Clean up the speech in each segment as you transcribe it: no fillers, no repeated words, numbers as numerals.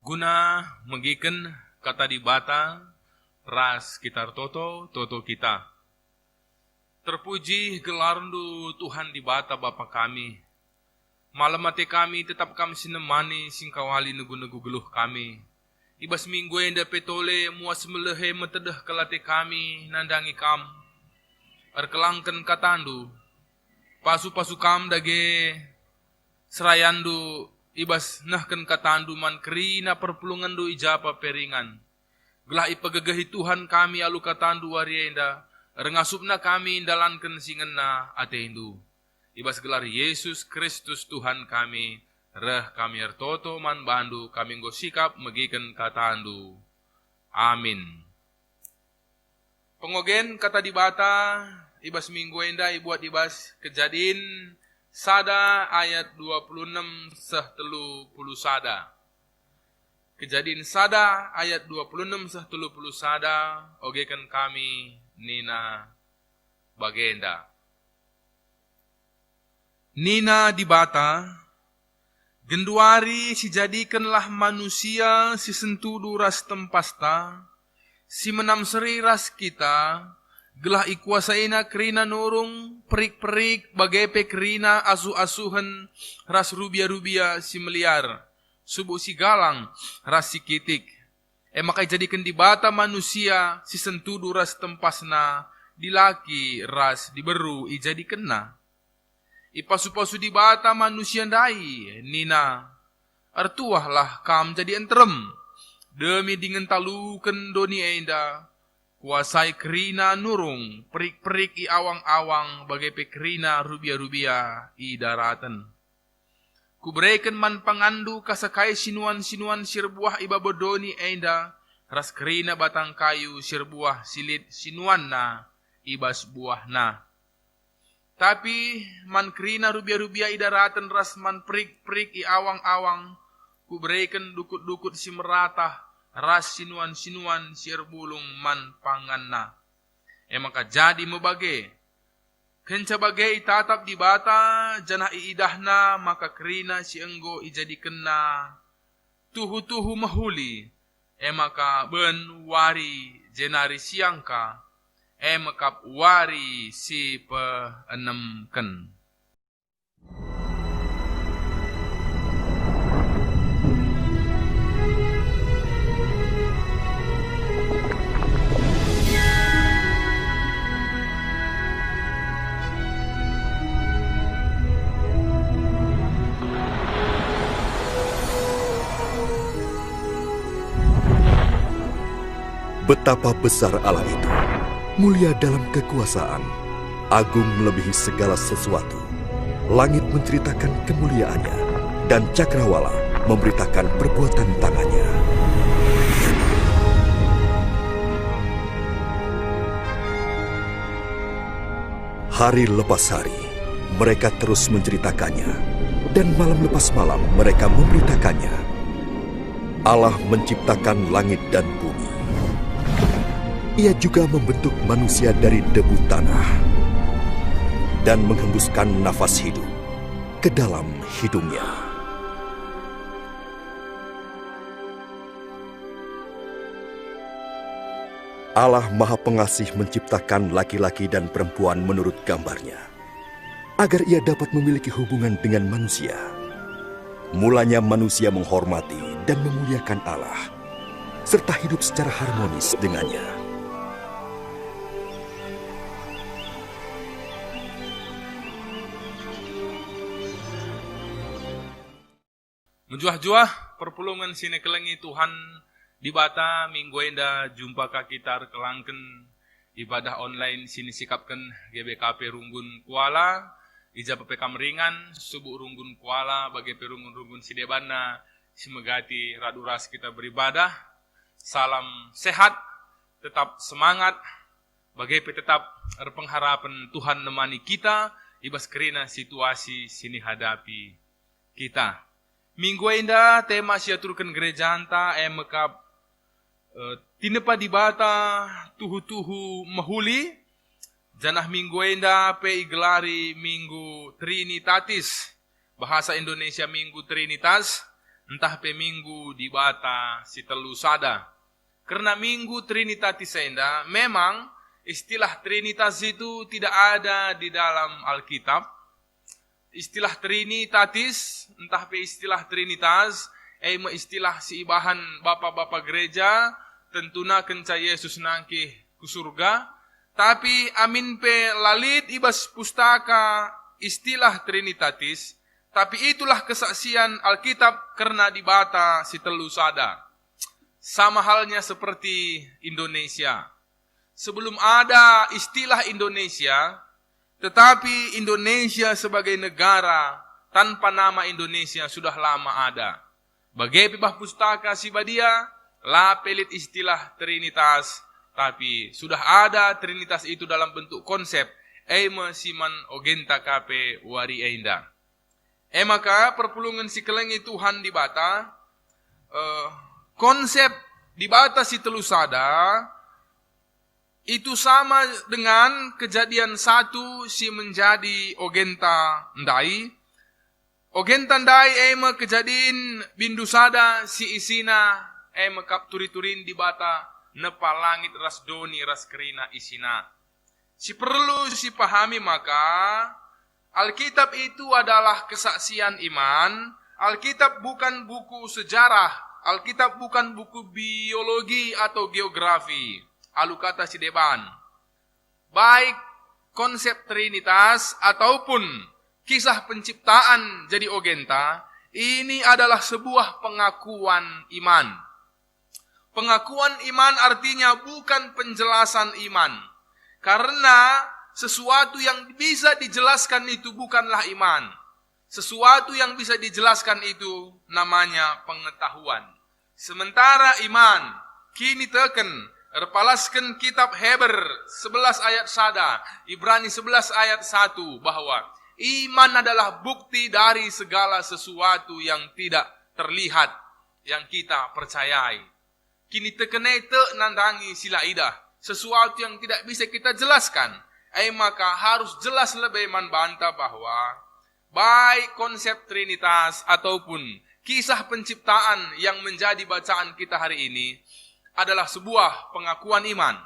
Guna mengiken kata di bata, ras kitar toto kita. Terpuji gelarndu Tuhan di bata Bapa kami. Malam mati kami tetap kami sinemani singkawali negu-negu geluh kami. Ibas minggu enda petole muas melehe metedeh kelate kami nandangi kam. Erkelangken katandu. Pasu-pasu kam dage serayandu ibas nahken katandu man kerina perpulungan du ijapa peringan. Gelah ipagagahi Tuhan kami alu katandu warienda. Rengasupna kami indalanken singena ateindu. Ibas gelar Yesus Kristus Tuhan kami. Reh kami ertoto man bandu kami nggo sikap megiken katandu. Amin. Pengogen kata di bata ibas minggu enda ibuat ibas kejadian sada ayat 26 seh 30 sada. Kejadian sada ayat 26 seh 30 sada ogekan kami nina bagenda. Nina di bata genduari si jadikanlah manusia si sentudu ras tempasta si menam seri ras kita gelah ikuasaina kerina nurung perik-perik bagepe kerina asu-asuhan ras rubia-rubia si meliar subuh si galang ras si kitik makai jadikan di bata manusia si sentudu ras tempasna dilaki ras diberu ijadikanna ipasu-pasu di bata manusia dai nina artuahlah kam jadi entrem demi dingen taluken doni enda kuasai kerina nurung perik-perik i awang-awang bagai pekerina rubia-rubia i daratan. Kuberikan man pangandu kasakai sinuan-sinuan sirbuah ibabodoni enda ras kerina batang kayu sirbuah silit sinuan na ibas buah na. Tapi man kerina rubia-rubia i daratan ras man perik-perik i awang-awang kuberikan dukut-dukut si meratah ras sinuan-sinuan sirbulung man panganna. Maka jadi mebage. Kenca bagai tatap di bata janah iidahna maka kerina si enggo ijadikenna tuhu-tuhu mahuli. Maka ben wari jenari siangka. Maka wari si peenemken. Betapa besar Allah itu, mulia dalam kekuasaan, agung melebihi segala sesuatu. Langit menceritakan kemuliaannya, dan cakrawala memberitakan perbuatan tangannya. Hari lepas hari, mereka terus menceritakannya, dan malam lepas malam mereka memberitakannya. Allah menciptakan langit dan bumi. Ia juga membentuk manusia dari debu tanah dan menghembuskan nafas hidup ke dalam hidungnya. Allah Maha Pengasih menciptakan laki-laki dan perempuan menurut gambarnya, agar ia dapat memiliki hubungan dengan manusia. Mulanya manusia menghormati dan memuliakan Allah, serta hidup secara harmonis dengannya. Menjuah-juah perpulungan sini kelengi Tuhan di bata minggu enda jumpa kakitar kelangken ibadah online sini sikapkan GBKP Runggun Kuala ija PPK Meringan subuh Runggun Kuala bagi perunggun-runggun sidebana simegati raduras kita beribadah. Salam sehat, tetap semangat bagi tetap pengharapan Tuhan nemani kita ibas kerina situasi sini hadapi kita. Minggu enda tema siaturkan gereja anta mekap tinepa di bata tuhu-tuhu mahuli janah minggu enda pe igelari minggu Trinitatis bahasa Indonesia minggu Trinitas entah pe minggu di bata si telu sada. Karena minggu Trinitatis enda, memang istilah Trinitas itu tidak ada di dalam Alkitab. Istilah Trinitatis, entah pe istilah Trinitas, istilah si ibahan bapak-bapak gereja, tentuna kenca Yesus nangkih ku surga. Tapi amin pe lalit ibas pustaka istilah Trinitatis, tapi itulah kesaksian Alkitab karena dibata si telu sada. Sama halnya seperti Indonesia. Sebelum ada istilah Indonesia, tetapi Indonesia sebagai negara tanpa nama Indonesia sudah lama ada. Bagai pibah pustaka si badia, la pelit istilah Trinitas, tapi sudah ada Trinitas itu dalam bentuk konsep, eima siman ogenta kape wari enda. Maka perpulungan si kelengi Tuhan di bata, konsep di bata si telu sada, itu sama dengan Kejadian 1 si menjadi ogenta ndai. Ogenta ndai ema kejadian bindu sada si isina ema kap turi-turin di bata nepa langit ras doni ras kerina isina. Si perlu si pahami maka Alkitab itu adalah kesaksian iman. Alkitab bukan buku sejarah. Alkitab bukan buku biologi atau geografi. Alu kata si deban. Baik konsep Trinitas ataupun kisah penciptaan jadi ogenta, ini adalah sebuah pengakuan iman. Pengakuan iman artinya bukan penjelasan iman. Karena sesuatu yang bisa dijelaskan itu bukanlah iman. Sesuatu yang bisa dijelaskan itu namanya pengetahuan. Sementara iman, kini teken, erpalaskan kitab Heber 11 ayat 1, Ibrani 11 ayat 1, bahwa iman adalah bukti dari segala sesuatu yang tidak terlihat, yang kita percayai. Kini tekenai te nandangi sila idah, sesuatu yang tidak bisa kita jelaskan. Maka harus jelas lebih membantah bahwa baik konsep Trinitas ataupun kisah penciptaan yang menjadi bacaan kita hari ini adalah sebuah pengakuan iman,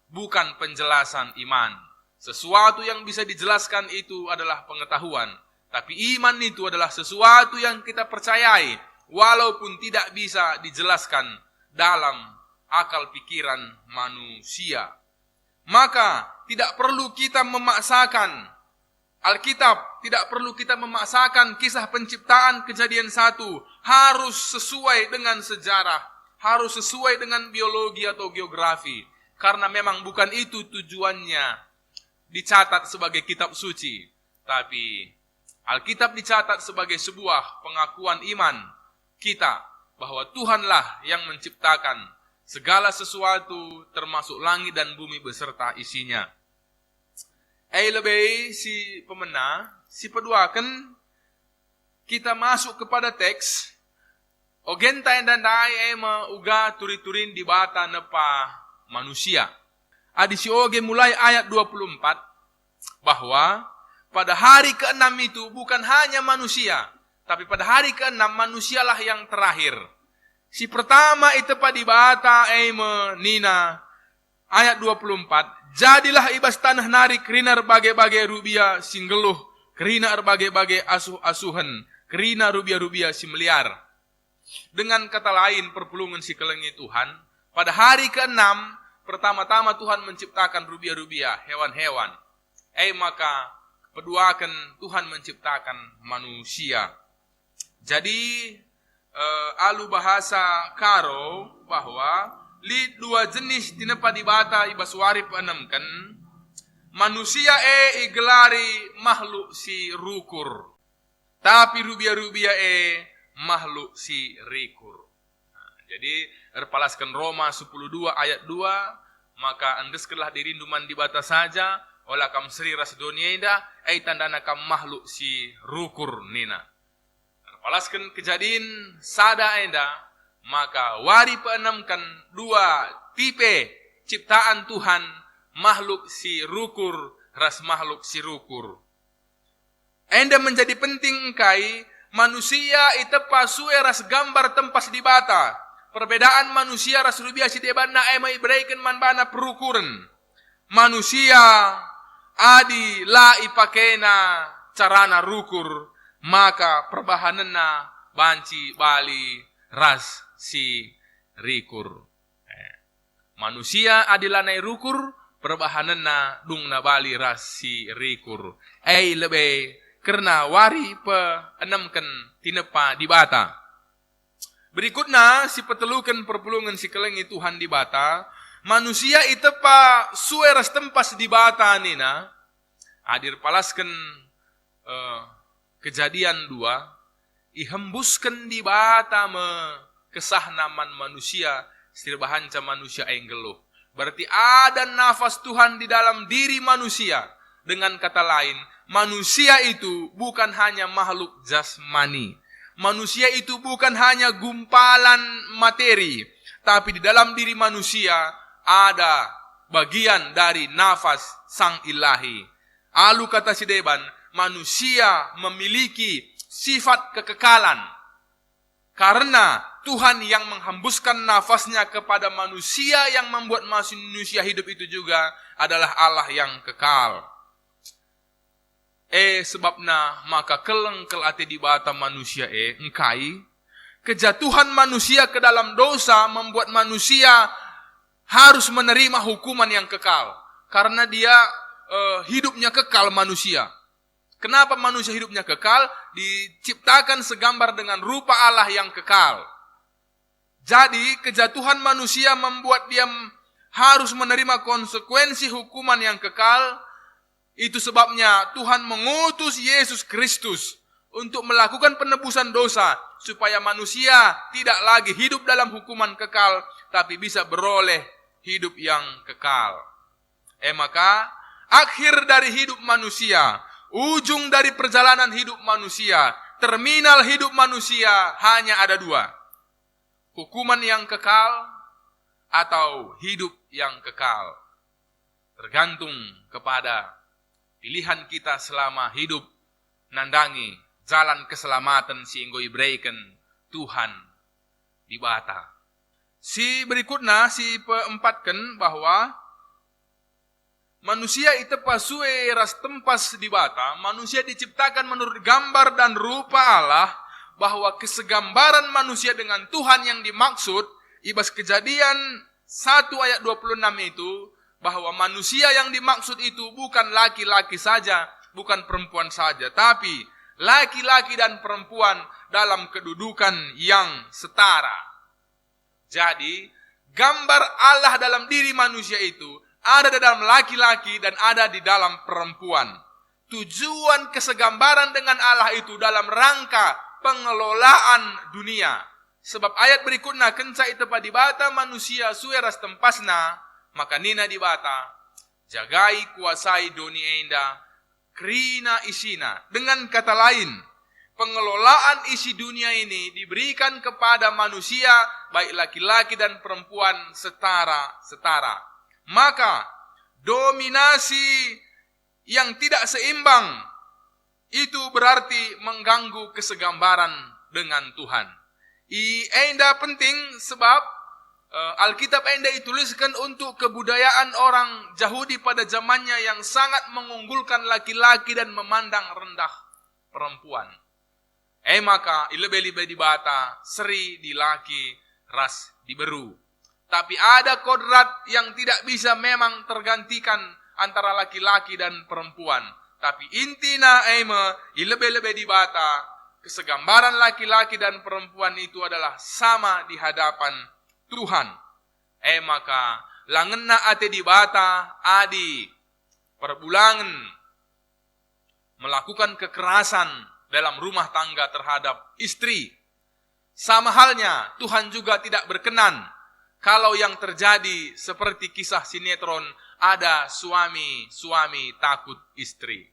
bukan penjelasan iman. Sesuatu yang bisa dijelaskan itu adalah pengetahuan, tapi iman itu adalah sesuatu yang kita percayai, walaupun tidak bisa dijelaskan dalam akal pikiran manusia. Maka tidak perlu kita memaksakan Alkitab, tidak perlu kita memaksakan kisah penciptaan Kejadian 1 harus sesuai dengan sejarah, harus sesuai dengan biologi atau geografi, karena memang bukan itu tujuannya dicatat sebagai kitab suci, tapi Alkitab dicatat sebagai sebuah pengakuan iman kita bahwa Tuhanlah yang menciptakan segala sesuatu termasuk langit dan bumi beserta isinya. Lebih si pemena, si peduakan kita masuk kepada teks. Ogenta dan dai ema uga turi-turin di bata nepa manusia. Adisi oge mulai ayat 24 bahwa pada hari ke-6 itu bukan hanya manusia, tapi pada hari ke-6 manusialah yang terakhir. Si pertama itu pada bata ema nina ayat 24, jadilah ibas tanah nari kerina berbagai-bagai rubia singgeluh, kerina berbagai-bagai asuh-asuhan, kerina rubia-rubia si meliar. Dengan kata lain perpulungan si kelengi Tuhan, pada hari ke-6 pertama-tama Tuhan menciptakan rubia-rubia, hewan-hewan. Maka keduakan Tuhan menciptakan manusia. Jadi alu bahasa karo bahwa li dua jenis tinepa di bata ibaswari penamkan manusia igelari makhluk si rukur, tapi rubia-rubia makhluk si rikur. Jadi erpalaskan Roma 10:2 ayat 2, maka andeskelah dirinduman di bata saja olah kam sri ras dunia indah tandana kam makhluk si rukur nina. Erpalaskan Kejadian sada enda, maka wari peenamkan dua tipe ciptaan Tuhan, makhluk si rukur ras makhluk si rukur. Enda menjadi penting engkai manusia itepa sue ras gambar tempas di bata. Perbedaan manusia ras rubia si debanna ema ibreiken man bana perukuran. Manusia adi la ipakena carana rukur, maka perbahanena banci bali ras si rikur. Manusia adi lanai rukur, perbahanena dung na bali ras si rikur. Lebe karena wari pe enamkan tinepa di bata. Berikutnya si petelukan perpulungan si kelengi Tuhan di bata. Manusia itepa sueras tempas di bata nina. Adir palaskan kejadian 2. Ihembuskan di bata me kesah naman manusia. Sirbahanca manusia enggeluh. Berarti ada nafas Tuhan di dalam diri manusia. Dengan kata lain, manusia itu bukan hanya makhluk jasmani. Manusia itu bukan hanya gumpalan materi. Tapi di dalam diri manusia ada bagian dari nafas Sang Ilahi. Alu kata si Deban, manusia memiliki sifat kekekalan. Karena Tuhan yang menghembuskan nafasnya kepada manusia yang membuat manusia hidup itu juga adalah Allah yang kekal. Sebabna maka keleng kelate di bata manusia engkai kejatuhan manusia ke dalam dosa membuat manusia harus menerima hukuman yang kekal karena dia hidupnya kekal manusia. Kenapa manusia hidupnya kekal? Diciptakan segambar dengan rupa Allah yang kekal. Jadi kejatuhan manusia membuat dia harus menerima konsekuensi hukuman yang kekal. Itu sebabnya Tuhan mengutus Yesus Kristus untuk melakukan penebusan dosa supaya manusia tidak lagi hidup dalam hukuman kekal tapi bisa beroleh hidup yang kekal. Maka akhir dari hidup manusia, ujung dari perjalanan hidup manusia, terminal hidup manusia hanya ada 2. Hukuman yang kekal atau hidup yang kekal. Tergantung kepada pilihan kita selama hidup nandangi jalan keselamatan si enggo ibreiken Tuhan di bata. Si berikutnya si peempatkan bahwa manusia itu pasue ras tempas di bata. Manusia diciptakan menurut gambar dan rupa Allah, bahwa kesegambaran manusia dengan Tuhan yang dimaksud ibas Kejadian 1 ayat 26 itu, bahwa manusia yang dimaksud itu bukan laki-laki saja, bukan perempuan saja, tapi laki-laki dan perempuan dalam kedudukan yang setara. Jadi, gambar Allah dalam diri manusia itu ada di dalam laki-laki dan ada di dalam perempuan. Tujuan kesegambaran dengan Allah itu dalam rangka pengelolaan dunia. Sebab ayat berikutnya, kenca itu padibata manusia sueras tempasna, maka nina di bata, jagai kuasai dunia enda, krina isina. Dengan kata lain, pengelolaan isi dunia ini diberikan kepada manusia, baik laki-laki dan perempuan setara-setara. Maka, dominasi yang tidak seimbang, itu berarti mengganggu kesegambaran dengan Tuhan. Enda penting sebab Alkitab enda dituliskan untuk kebudayaan orang Yahudi pada zamannya yang sangat mengunggulkan laki-laki dan memandang rendah perempuan. Maka ilebe-lebe di bata, seri di laki, ras di beru. Tapi ada kodrat yang tidak bisa memang tergantikan antara laki-laki dan perempuan. Tapi intina ilebe-lebe di bata, kesegambaran laki-laki dan perempuan itu adalah sama di hadapan Tuhan. Maka langena ate di bata adi perbulangan melakukan kekerasan dalam rumah tangga terhadap istri. Sama halnya Tuhan juga tidak berkenan kalau yang terjadi seperti kisah sinetron ada suami takut istri.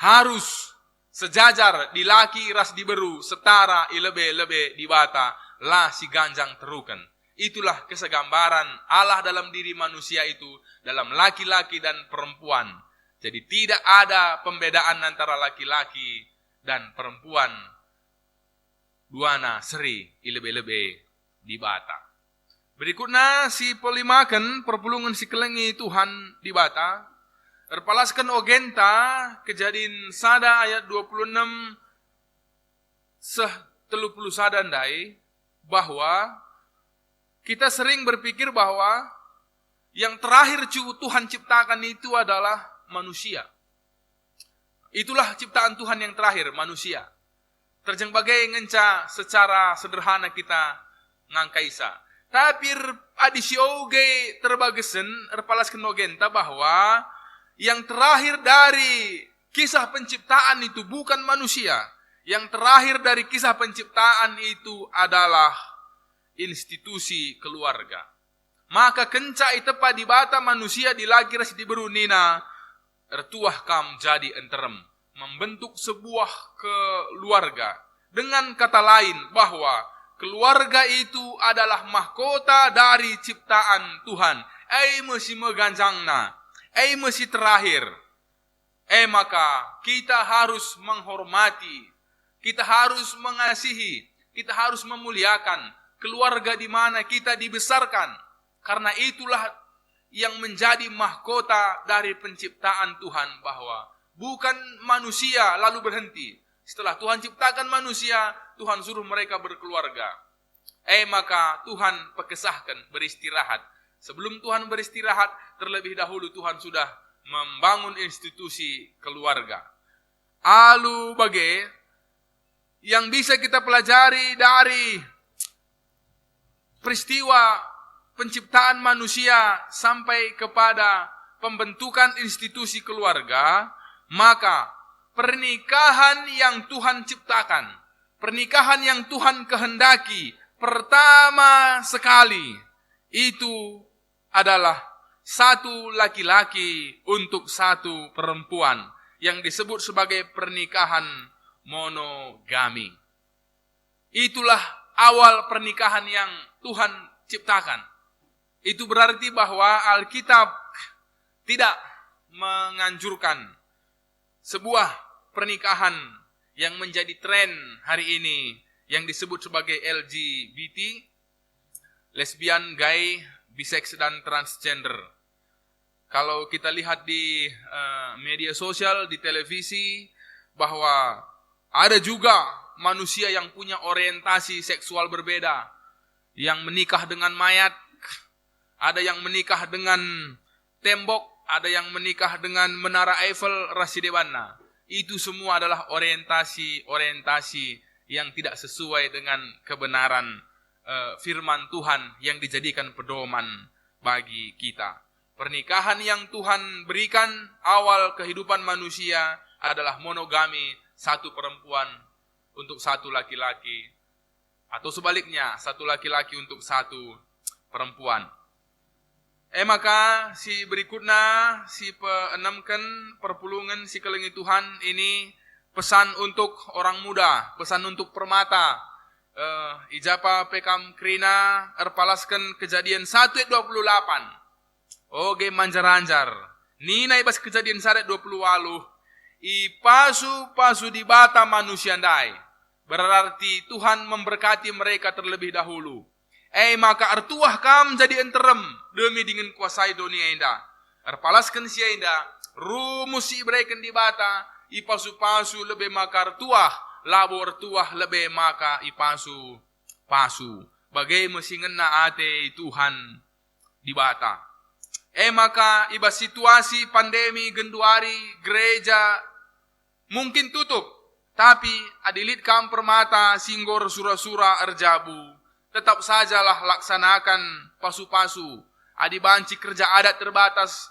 Harus sejajar di laki ras diberu setara ilebe-lebe di bata lah si ganjang terukan. Itulah kesegambaran Allah dalam diri manusia itu, dalam laki-laki dan perempuan. Jadi tidak ada pembedaan antara laki-laki dan perempuan duana seri ilebe-lebe di bata. Berikutnya si polimakan perpulungan si kelengi Tuhan di bata. Terpalaskan ogenta kejadian sada ayat 26 30 sadandai bahwa kita sering berpikir bahwa yang terakhir Tuhan ciptakan itu adalah manusia. Itulah ciptaan Tuhan yang terakhir, manusia. Terjang bagai ngenca secara sederhana kita ngangkaisa. Tapi adisi oge terbagesen erpalaskan ogenta bahwa yang terakhir dari kisah penciptaan itu bukan manusia. Yang terakhir dari kisah penciptaan itu adalah institusi keluarga. Maka kenca itepa di bata manusia dilakir di berunina ertuah kam jadi enterem. Membentuk sebuah keluarga. Dengan kata lain bahwa keluarga itu adalah mahkota dari ciptaan Tuhan. Mesti meganjangna. Mesti terakhir. Maka kita harus menghormati. Kita harus mengasihi. Kita harus memuliakan keluarga di mana kita dibesarkan. Karena itulah yang menjadi mahkota dari penciptaan Tuhan. Bahwa bukan manusia lalu berhenti. Setelah Tuhan ciptakan manusia, Tuhan suruh mereka berkeluarga. Maka Tuhan pekesahkan beristirahat. Sebelum Tuhan beristirahat, terlebih dahulu Tuhan sudah membangun institusi keluarga. Alu bagai yang bisa kita pelajari dari peristiwa penciptaan manusia sampai kepada pembentukan institusi keluarga, maka pernikahan yang Tuhan ciptakan, pernikahan yang Tuhan kehendaki, pertama sekali itu adalah satu laki-laki untuk satu perempuan yang disebut sebagai pernikahan monogami. Itulah awal pernikahan yang Tuhan ciptakan. Itu berarti bahwa Alkitab tidak menganjurkan sebuah pernikahan yang menjadi tren hari ini yang disebut sebagai LGBT, lesbian, gay, biseks, dan transgender. Kalau kita lihat di media sosial, di televisi, bahwa ada juga manusia yang punya orientasi seksual berbeda, yang menikah dengan mayat, ada yang menikah dengan tembok, ada yang menikah dengan menara Eiffel, Rasidewana. Itu semua adalah orientasi yang tidak sesuai dengan kebenaran firman Tuhan yang dijadikan pedoman bagi kita. Pernikahan yang Tuhan berikan awal kehidupan manusia adalah monogami, satu perempuan untuk satu laki-laki. Atau sebaliknya, satu laki-laki untuk satu perempuan. Maka si berikutnya, si peenamkan perpulungan si kelengi Tuhan ini pesan untuk orang muda, pesan untuk permata. Ijapa pekam krina erpalaskan kejadian 1:28. Oge manjar-anjar. Nina ibas kejadian 1:28. Ipasu-pasu di bata manusia ndai. Berarti Tuhan memberkati mereka terlebih dahulu. Maka artuah kam jadi enterem demi dengan kuasai dunia indah. Erpalaskan sia indah. Rumus si ibreken di bata. Ipasu-pasu lebih maka artuah. Labor tuah lebih maka ipasu-pasu. Bagai mesti ngena ate Tuhan di bata. Maka iba situasi pandemi genduari gereja mungkin tutup. Tapi adilit kam permata singgor sura-sura erjabu. Tetap sajalah laksanakan pasu-pasu. Adi banci kerja adat terbatas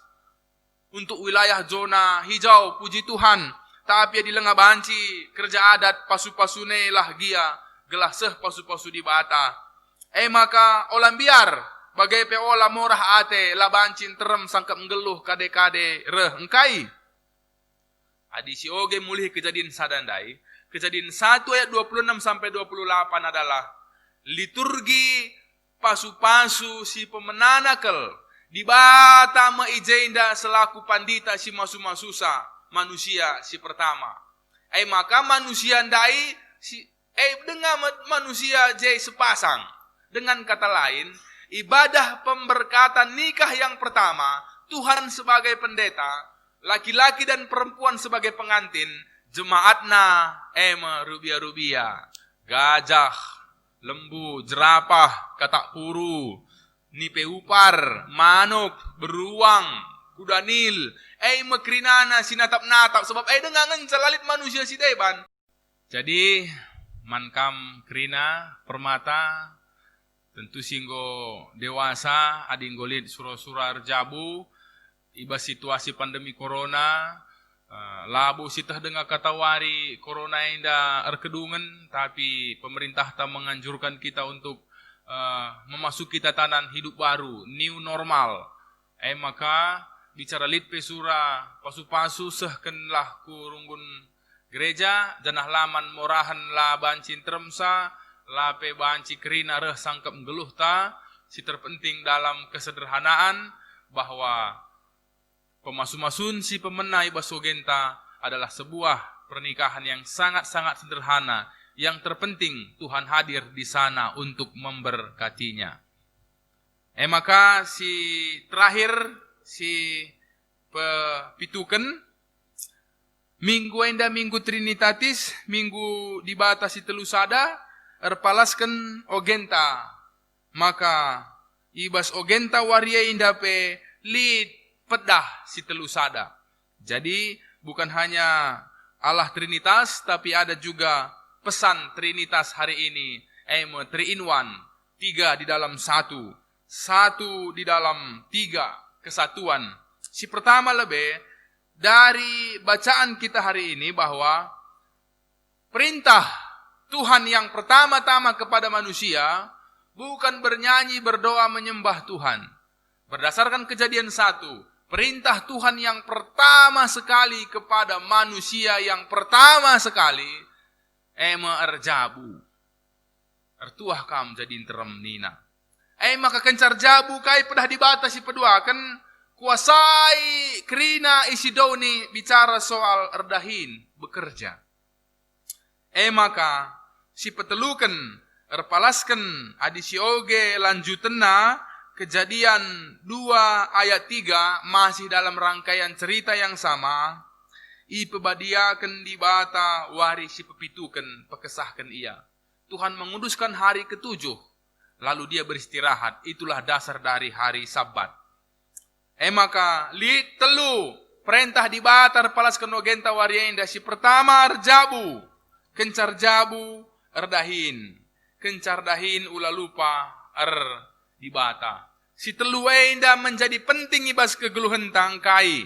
untuk wilayah zona hijau, puji Tuhan. Tapi di lengah banci kerja adat pasu-pasune lah gia. Gelah seh pasu-pasu di bata. Maka olam biar. Bagai peola morah ate la bancin terem sangkap ngeluh kade-kade reh engkai. Adi si oge mulih kejadian sadandai. Kejadian 1 ayat 26 sampai 28 adalah liturgi pasu-pasu si pemenanakel di bata maijenda selaku pandita si masuma-susa manusia si pertama. Maka manusia ndai si dengan manusia jai sepasang. Dengan kata lain, ibadah pemberkatan nikah yang pertama, Tuhan sebagai pendeta, laki-laki dan perempuan sebagai pengantin, jemaatna rubia-rubia, gajah, lembu, jerapah, katak puru, nipe upar, manuk, beruang, kuda nil, mekrinana sinatap-natap, sebab dengan ngelalit manusia si deban. Jadi mankam krina permata tentu singgo dewasa adinggolit sura-sura arjabu iba situasi pandemi corona labu sitah dengan katawari corona inda erkedungan, tapi pemerintah tak menganjurkan kita untuk memasuki tatanan hidup baru, new normal. Maka bicara lit pesura pasu-pasu sehkenlah kurunggun gereja janah laman morahan la bancin tremsa la pe banci kerina reh sangkep geluh ta. Si terpenting dalam kesederhanaan bahwa pemasu-masun si pemenai basogenta adalah sebuah pernikahan yang sangat-sangat sederhana. Yang terpenting Tuhan hadir di sana untuk memberkatinya. Maka si terakhir si pepituken minggu enda minggu Trinitatis, minggu dibatasi telusada, erpalaskan ogenta. Maka ibas ogenta waria indape lid pedah si telusada. Jadi bukan hanya Allah Trinitas, tapi ada juga pesan Trinitas hari ini. 3 in 1, 3 di dalam 1, 1 di dalam 3, kesatuan. Si pertama lebih dari bacaan kita hari ini bahwa perintah Tuhan yang pertama-tama kepada manusia bukan bernyanyi, berdoa, menyembah Tuhan. Berdasarkan Kejadian 1, perintah Tuhan yang pertama sekali kepada manusia yang pertama sekali erjabu. Ertuah kam jadi interem nina. Maka kencar jabu kai pedah dibatasi pedua kan kuasai kerina isi dauni bicara soal erdahin bekerja. Maka si petelukan erpalaskan adisi oge lanjutenna Kejadian 2 ayat 3 masih dalam rangkaian cerita yang sama. Ipebadiaken di bata wari si pepituken pekesahkan ia. Tuhan menguduskan hari ke-7 lalu dia beristirahat. Itulah dasar dari hari Sabat. Maka li telu perintah di bata erpalaskan ogenta warienda si pertama erjabu. Kencar jabu erdahin. Kencar dahin ula lupa dibata. Si telu enda menjadi penting ibas kegeluhan tangkai.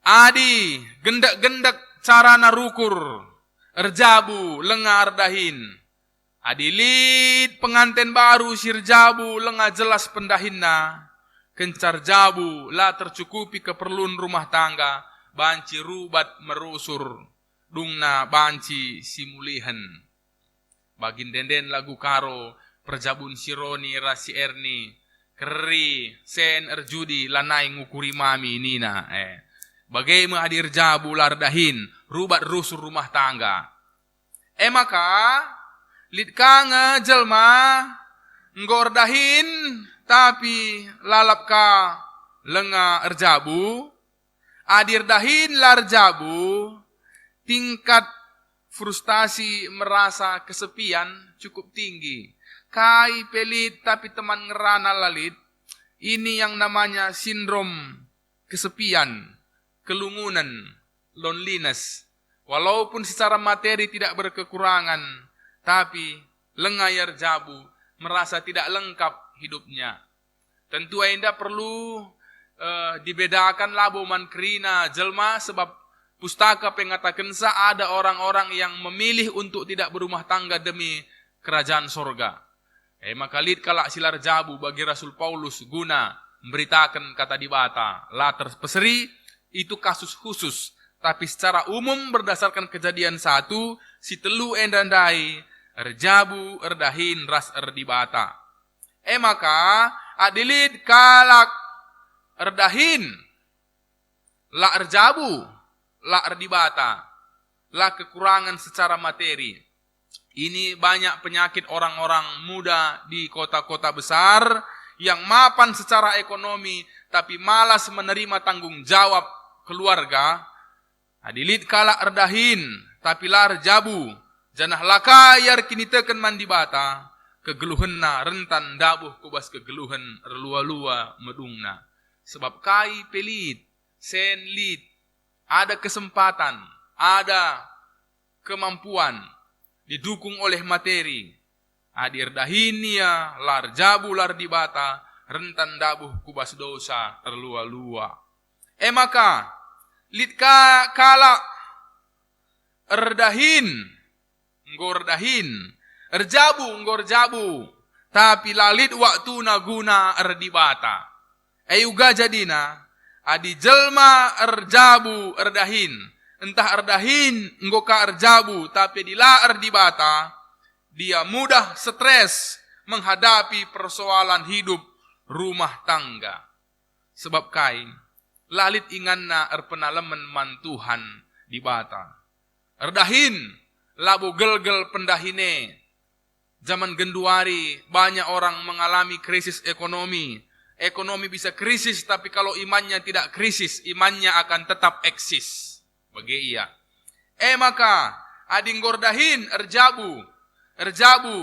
Adi gendak-gendak carana rukur. Erjabu lenga erdahin. Adi lid pengantin baru sirjabu lenga jelas pendahinna. Kencar jabu la tercukupi keperluan rumah tangga. Banci rubat merusur. Dungna banci simulihan. Bagin denden lagu karo, perjabun sironi rasi erni, keri, sen erjudi, lanai ngukuri mami nina. Bagaimana hadir jabu lardahin, rubat rusur rumah tangga. Maka, lid kanga jelma, ngordahin, tapi lalap ka lenga erjabu, adir dahin larjabu, tingkat frustasi merasa kesepian cukup tinggi. Kai pelit tapi teman ngerana lalit. Ini yang namanya sindrom kesepian, kelungunan, loneliness. Walaupun secara materi tidak berkekurangan, tapi lengayar jabu merasa tidak lengkap hidupnya. Tentu anda perlu dibedakan laboman kerina jelma sebab pustaka pengatakan ada orang-orang yang memilih untuk tidak berumah tangga demi kerajaan sorga. Maka lid kalak silar jabu bagi Rasul Paulus guna memberitakan kata dibata. Latar peseri itu kasus khusus. Tapi secara umum berdasarkan Kejadian 1, si telu endandai, erjabu, erdahin, ras erdibata. Maka adilid kalak erdahin, la erjabu, la erdibata. lah kekurangan secara materi. Ini banyak penyakit orang-orang muda di kota-kota besar yang mapan secara ekonomi tapi malas menerima tanggung jawab keluarga. Adilit kalak erdahin tapi lar jabu. Janah lakayar kini teken mandi bata. Kegeluhenna rentan dabuh kubas kegeluhan relua-lua medungna. Sebab kai pelit, sen lit, ada kesempatan, ada kemampuan, didukung oleh materi. Adir dahinia, lar jabu, lar dibata, rentan dabuh kubas dosa relua-lua. Maka, lit kala erdahin, ngordahin, erjabu, ngorjabu, tapi lalit waktu naguna erdibata. Ayuga jadina, adi jelma erjabu erdahin, entah erdahin ngoka erjabu, tapi dila erdibata, dia mudah stres menghadapi persoalan hidup rumah tangga. Sebab kain, lalit inganna erpenalemen mantuhan dibata. Erdahin, labu gelgel pendahine. Zaman genduari banyak orang mengalami krisis ekonomi. Ekonomi bisa krisis, tapi kalau imannya tidak krisis, imannya akan tetap eksis. Bagi ia. Maka ading gordahin erjabu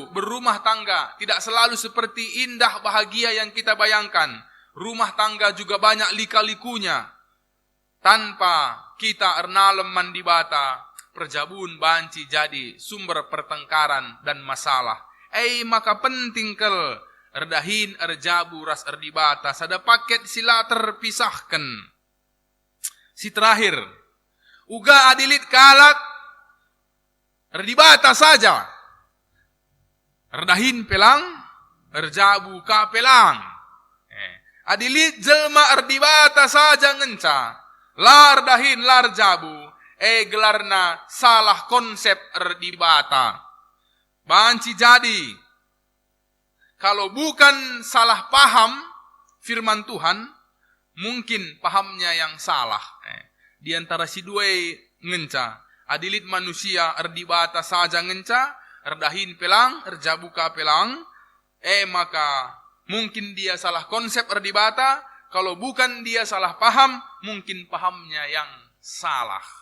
berumah tangga tidak selalu seperti indah bahagia yang kita bayangkan. Rumah tangga juga banyak lika-likunya. Tanpa kita ernalem mandibata, perjabun banci jadi sumber pertengkaran dan masalah. Maka penting kel erdahin erjabu ras erdibata sada paket sila terpisahkan. Si terakhir, uga adilit kalak erdibata saja. Erdahin pelang, erjabu ka pelang. Adilit jelma erdibata saja ngenca. Lar dahin lar jabu. Gelarna salah konsep erdibata. Banci jadi, kalau bukan salah paham firman Tuhan, mungkin pahamnya yang salah. Di antara si dua ngenca, adilit manusia erdibata saja ngenca, erdahin pelang, erjabuka pelang, maka mungkin dia salah konsep erdibata, kalau bukan dia salah paham, mungkin pahamnya yang salah.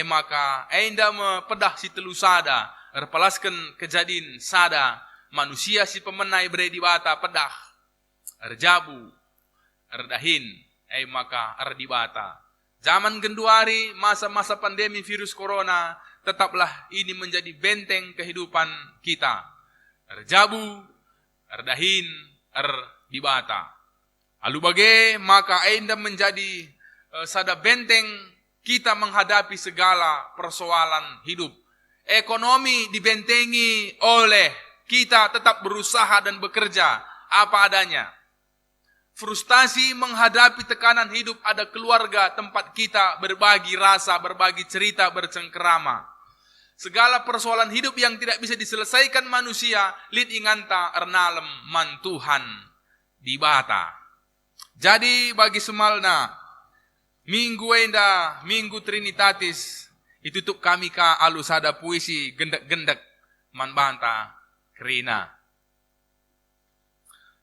Maka enda mepedah si telu sada, erpalaskan kejadian sada, manusia si pemenai berdibata pedah, erjabu, erdahin, maka erdibata. Zaman genduari, masa-masa pandemi virus corona, tetaplah ini menjadi benteng kehidupan kita. Erjabu, erdahin, erdibata. Lalu bagai, maka enda menjadi sada benteng kita menghadapi segala persoalan hidup. Ekonomi dibentengi oleh kita tetap berusaha dan bekerja apa adanya. Frustasi menghadapi tekanan hidup, ada keluarga tempat kita berbagi rasa, berbagi cerita, bercengkerama. Segala persoalan hidup yang tidak bisa diselesaikan manusia, lid inganta ernalem mantuhan dibata. Jadi bagi semalna, minggu enda, minggu Trinitatis, ditutup kami ka alusada puisi gendek-gendek manbanta kerina.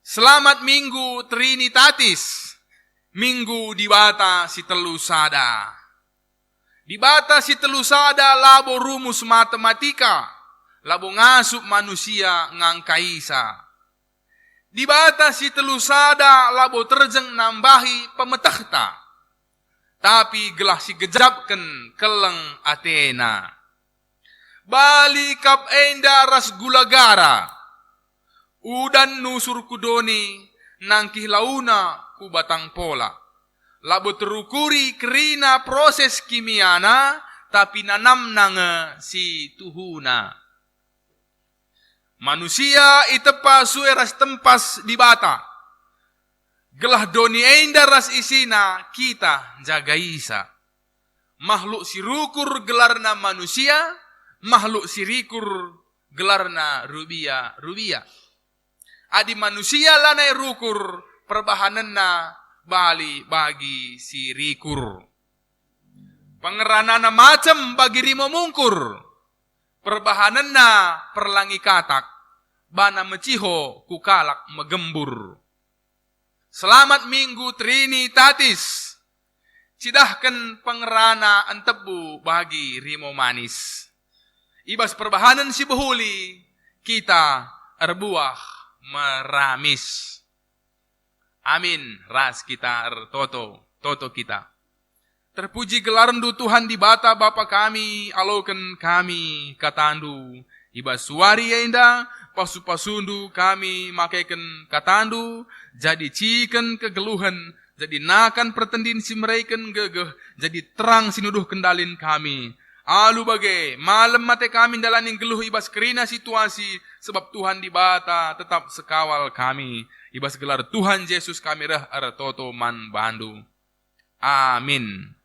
Selamat minggu Trinitatis, minggu dibata si telu sada. Dibata si telu sada labo rumus matematika, labo ngasup manusia ngangkaisa. Dibata si telu sada labo terjeng nambahi pemetahta. Tapi gelah si gejapken keleng Athena. Bali kap enda ras gulagara. Udan nusur kudoni nangkih launa ku batang pola. Labo terukuri kerina proses kimiana tapi nanam nange si tuhuna. Manusia itepa sueras tempas di bata. Gelah doni enda ras isina kita jaga isa. Makhluk sirukur gelarna manusia, makhluk sirikur gelarna rubia. Adi manusia lanai rukur perbahanenna bali bagi sirikur. Pangeranana macam bagi rimo mungkur. Perbahanana perlangi katak. Bana meciho kukalak megembur. Selamat Minggu Trinitatis. Cidahkan pangerana antebu bagi rimo manis. Ibas perbahanan si behuli, kita erbuah meramis. Amin, ras kita toto kita. Terpuji gelarandu Tuhan di bata Bapa kami, aloken kami katandu. Ibas suari indah, pasu-pasundu kami makaikan katandu, jadi ciken kegeluhan, jadi nakan pertendin si mereken gegeh, jadi terang sinuduh kendalin kami. Alu bagai malam mate kami dalaning geluh ibas kerina situasi sebab Tuhan di bata tetap sekawal kami. Ibas gelar Tuhan Yesus kami reh toto man bandu. Amin.